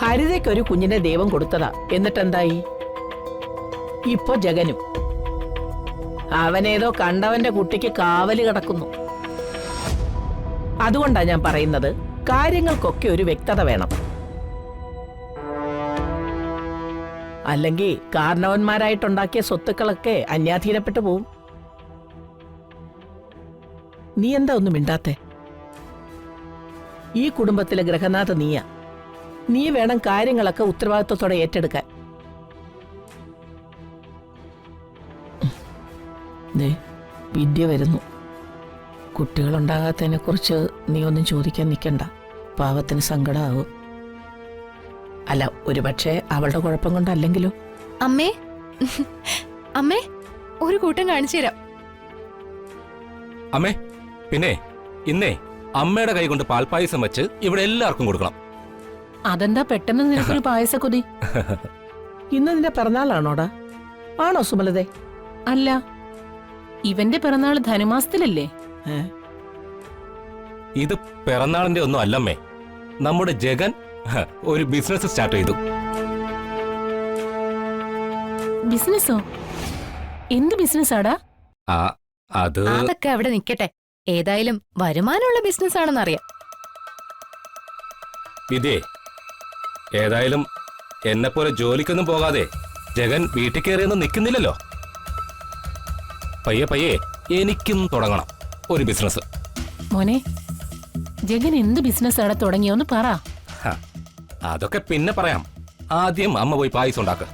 ഹരിതയ്ക്കൊരു കുഞ്ഞിനെ ദൈവം കൊടുത്തതാ. എന്നിട്ടെന്തായി? ഇപ്പൊ ജഗനും അവനേതോ കണ്ടവന്റെ കുട്ടിക്ക് കാവല് കിടക്കുന്നു. അതുകൊണ്ടാ ഞാൻ പറയുന്നത്, കാര്യങ്ങൾക്കൊക്കെ ഒരു വ്യക്തത വേണം. അല്ലെങ്കിൽ കാരണവന്മാരായിട്ടുണ്ടാക്കിയ സ്വത്തുക്കളൊക്കെ അന്യാധീനപ്പെട്ടു പോവും. നീ എന്താ ഒന്നും മിണ്ടാത്തെ? ഈ കുടുംബത്തിലെ ഗ്രഹനാഥ നീയാ. നീ വേണം കാര്യങ്ങളൊക്കെ ഉത്തരവാദിത്വത്തോടെ ഏറ്റെടുക്കാൻ. വിദ്യ വരുന്നു. കുട്ടികളുണ്ടാകാത്തതിനെ കുറിച്ച് നീ ഒന്നും ചോദിക്കാൻ നിൽക്കണ്ട. പാവത്തിന് സങ്കടമാവും. അല്ല, ഒരുപക്ഷെ അവളുടെ കുഴപ്പം കൊണ്ടല്ലെങ്കിലും. അമ്മേ, അമ്മേ, ഒരു കൂട്ടം കാണിച്ചു തരാം. അമ്മേ, പിന്നെ ഇന്നേ അമ്മയുടെ കൈ കൊണ്ട് പാൽപ്പായസം വെച്ച് ഇവിടെ എല്ലാവർക്കും കൊടുക്കണം. അതെന്താ പെട്ടെന്ന് നിനക്കൊരു പായസക്കൊതി? ഇന്ന് നിന്റെ പിറന്നാളാണോടാ? ആണോ സുമലതേ? അല്ല, ഇവന്റെ പിറന്നാൾ ധനുമാസത്തിലല്ലേ? ഇത് പിറന്നാളിന്റെ ഒന്നും അല്ലമ്മേ. നമ്മുടെ ജഗൻ ഒരു ബിസിനസ് സ്റ്റാർട്ട് ചെയ്തു. ബിസിനസ്സോ? എന്ത് ബിസിനസ്സാടാ? അതൊക്കെ അവിടെ നിക്കട്ടെ. ഏതായാലും വരുമാനമുള്ള ബിസിനസ് ആണെന്നറിയാം. വിദ്യേ, ഏതായാലും എന്നെ പോലെ ജോലിക്കൊന്നും പോകാതെ ജഗൻ വീട്ടിൽ കയറിയൊന്നും നിൽക്കുന്നില്ലല്ലോ. പയ്യെ പയ്യെ എനിക്കും തുടങ്ങണം ഒരു ബിസിനസ്. മോനെ, ജഗൻ എന്ത് ബിസിനസ്സാണ് തുടങ്ങിയോന്ന് പറ. അതൊക്കെ പിന്നെ പറയാം. ആദ്യം അമ്മ പോയി പായസം ഉണ്ടാക്ക.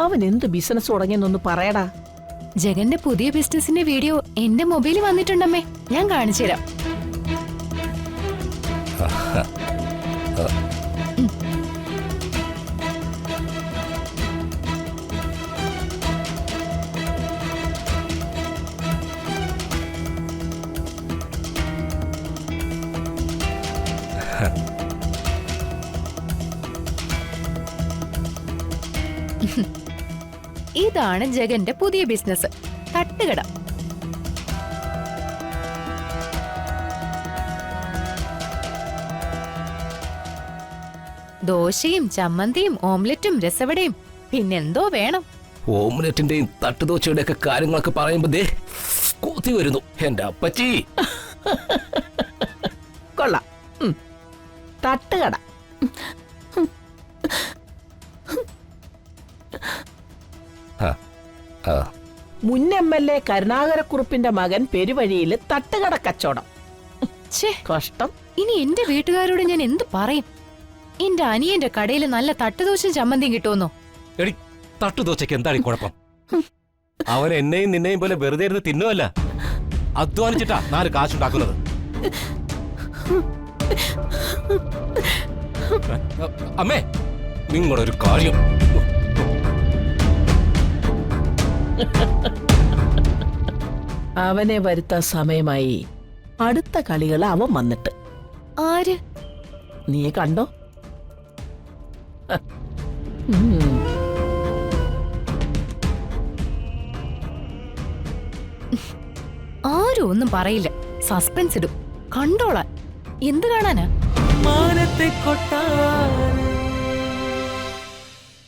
അവൻ എന്ത് ബിസിനസ് തുടങ്ങിയെന്നൊന്ന് പറയടാ. ജഗന്റെ പുതിയ ബിസിനസിന്റെ വീഡിയോ എന്റെ മൊബൈലിൽ വന്നിട്ടുണ്ടമ്മേ, ഞാൻ കാണിച്ചു തരാം. ഇതാണ് ജഗന്റെ പുതിയ ബിസിനസ്, തട്ടുകട. ദോശയും ചമ്മന്തിയും ഓംലെറ്റും രസവടയും പിന്നെന്തോ വേണം. ഓംലെറ്റിന്റെയും തട്ടുദോശയുടെ ഒക്കെ കാര്യങ്ങളൊക്കെ പറയുമ്പോ ദേ കൂത്തി വരുന്നു എന്റെ അപ്പച്ചി. കൊള്ളാം. തട്ടുകട. മുൻ MLA കരുണാകരക്കുറുപ്പിന്റെ മകൻ പെരുവഴിയിൽ തട്ടുകട കച്ചവടം. കഷ്ടം. ഇനി എന്റെ വീട്ടുകാരോട് ഞാൻ എന്ത് പറയും? എന്റെ അനിയന്റെ കടയിൽ നല്ല തട്ടുദോശയും ചമ്മന്തിയും കിട്ടുമെന്നോ? എടി, തട്ടുദോശയ്ക്ക് എന്താണ് കുഴപ്പം? അവൻ എന്നെയും നിന്നെയും പോലെ വെറുതെ ഇരുന്ന് തിന്നുമല്ല, അധ്വാനിച്ചിട്ടാ 4 കാശുണ്ടാക്കുന്നത്. അമ്മേ, നിങ്ങളുടെ ഒരു കാര്യം. അവനെ വരുത്താൻ സമയമായി. അടുത്ത കളികൾ അവൻ വന്നിട്ട്. ആര്? നീ കണ്ടോ? ആരും ഒന്നും പറയില്ല. സസ്പെൻസ് ഇടും. കണ്ടോളാൻ. എന്ത് കാണാനാ? മാനത്തെ കൊട്ടാരം